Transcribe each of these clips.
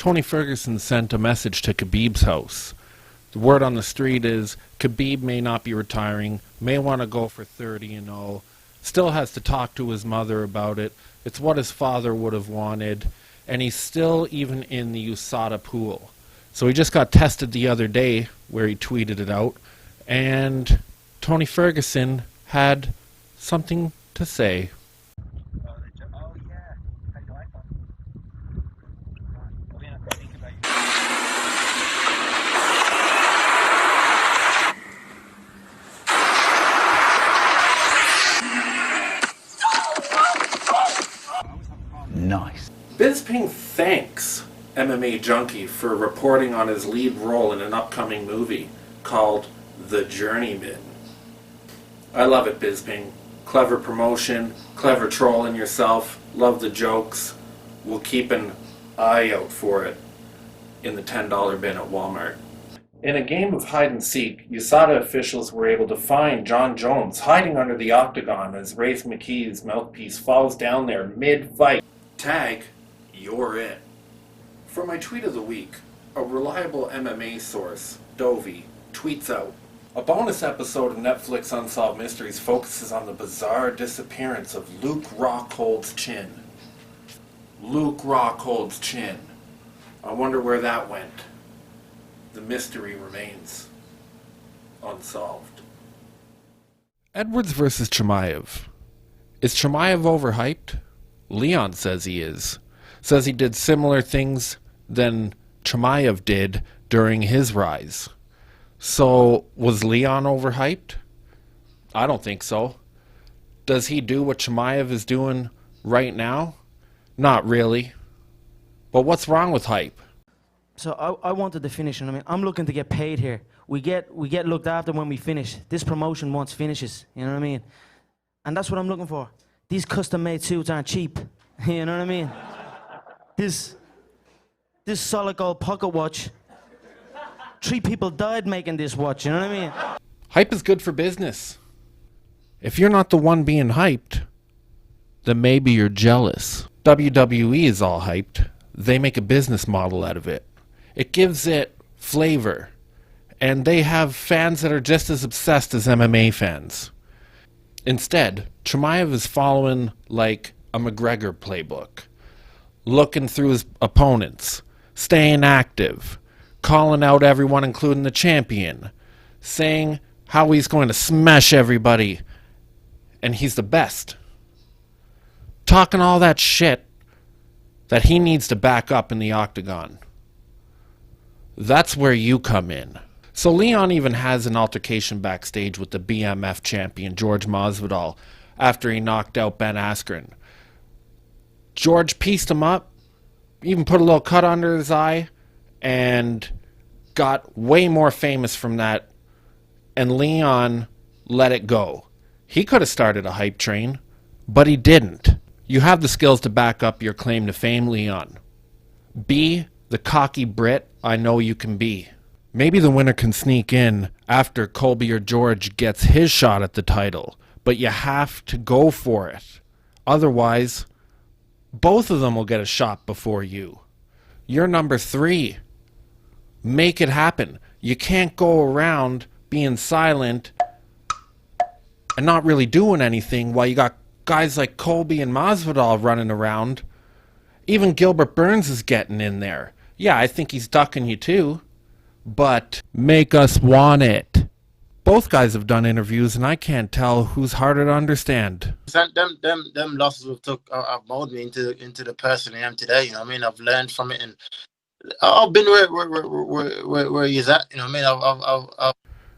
Tony Ferguson sent a message to Khabib's house. The word on the street is Khabib may not be retiring, may want to go for 30-0, still has to talk to his mother about it. It's what his father would have wanted, and he's still even in the USADA pool. So he just got tested the other day where he tweeted it out, and Tony Ferguson had something to say. Nice. Bisping thanks MMA Junkie for reporting on his lead role in an upcoming movie called The Journeyman. I love it, Bisping. Clever promotion, clever trolling yourself, love the jokes. We'll keep an eye out for it in the $10 bin at Walmart. In a game of hide-and-seek, USADA officials were able to find John Jones hiding under the octagon as Rafe McKee's mouthpiece falls down there mid-fight. Tag, you're it. For my tweet of the week, a reliable MMA source, Dovey, tweets out, a bonus episode of Netflix Unsolved Mysteries focuses on the bizarre disappearance of Luke Rockhold's chin. Luke Rockhold's chin. I wonder where that went. The mystery remains unsolved. Edwards versus Chimaev. Is Chimaev overhyped? Leon says he is. Says he did similar things than Chimaev did during his rise. So, was Leon overhyped? I don't think so. Does he do what Chimaev is doing right now? Not really. But what's wrong with hype? So I wanted to finish, and I mean, I'm looking to get paid here. We get looked after when we finish. This promotion wants finishes, you know what I mean? And that's what I'm looking for. These custom-made suits aren't cheap, you know what I mean? This solid gold pocket watch, 3 people died making this watch, you know what I mean? Hype is good for business. If you're not the one being hyped, then maybe you're jealous. WWE is all hyped. They make a business model out of it. It gives it flavor. And they have fans that are just as obsessed as MMA fans. Instead, Chimaev is following like a McGregor playbook. Looking through his opponents. Staying active. Calling out everyone, including the champion. Saying how he's going to smash everybody. And he's the best. Talking all that shit that he needs to back up in the octagon. That's where you come in. So Leon even has an altercation backstage with the BMF champion, George Masvidal, after he knocked out Ben Askren. George pieced him up, even put a little cut under his eye, and got way more famous from that, and Leon let it go. He could have started a hype train, but he didn't. You have the skills to back up your claim to fame, Leon. Be the cocky Brit I know you can be. Maybe the winner can sneak in after Colby or George gets his shot at the title, but you have to go for it. Otherwise, both of them will get a shot before you. You're number 3. Make it happen. You can't go around being silent and not really doing anything while you got guys like Colby and Masvidal running around. Even Gilbert Burns is getting in there. Yeah, I think he's ducking you too. But make us want it. Both guys have done interviews, and I can't tell who's harder to understand. Them losses have molded me into the person I am today. You know what I mean? I've learned from it, and I've been where he's at. You know what I mean? I've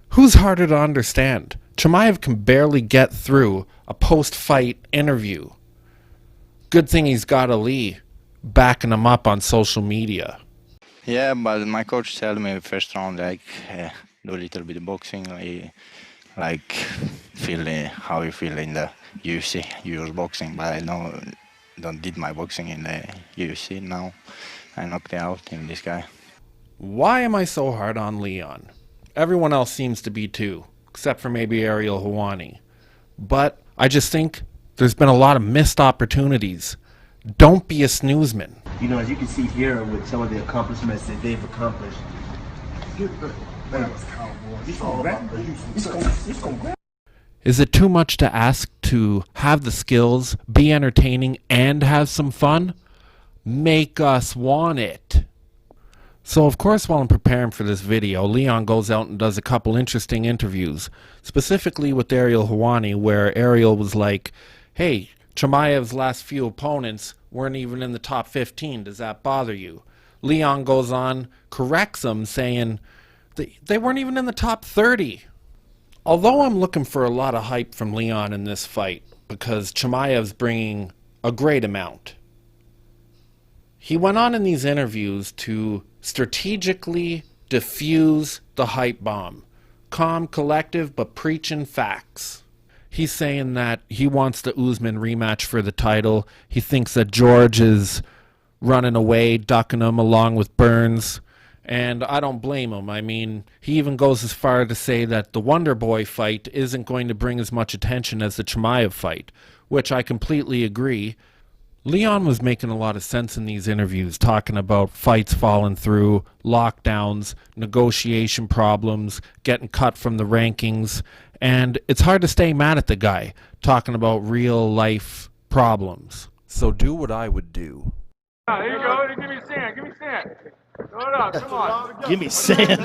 Who's harder to understand? Chimaev can barely get through a post-fight interview. Good thing he's got Ali backing him up on social media. Yeah, but my coach told me first round, like, do a little bit of boxing, like feel how you feel in the UFC, your boxing. But I don't did my boxing in the UFC now. I knocked out in this guy. Why am I so hard on Leon? Everyone else seems to be too, except for maybe Ariel Helwani. But I just think there's been a lot of missed opportunities Don't be a snoozeman. You know, as you can see here with some of the accomplishments that they've accomplished. Is it too much to ask to have the skills, be entertaining, and have some fun? Make us want it. So of course, while I'm preparing for this video, Leon goes out and does a couple interesting interviews, specifically with Ariel Helwani, where Ariel was like, hey, Chimaev's last few opponents weren't even in the top 15. Does that bother you? Leon goes on, corrects him, saying they weren't even in the top 30. Although I'm looking for a lot of hype from Leon in this fight, because Chimaev's bringing a great amount, he went on in these interviews to strategically diffuse the hype bomb. Calm, collective, but preaching facts. He's saying that he wants the Usman rematch for the title. He thinks that George is running away, ducking him along with Burns. And I don't blame him. I mean, he even goes as far to say that the Wonder Boy fight isn't going to bring as much attention as the Chimaev fight, which I completely agree. Leon was making a lot of sense in these interviews, talking about fights falling through, lockdowns, negotiation problems, getting cut from the rankings, and it's hard to stay mad at the guy, talking about real life problems. So do what I would do. There you go. Give me sand. Give me sand. Throw it up. Come on. Give me sand.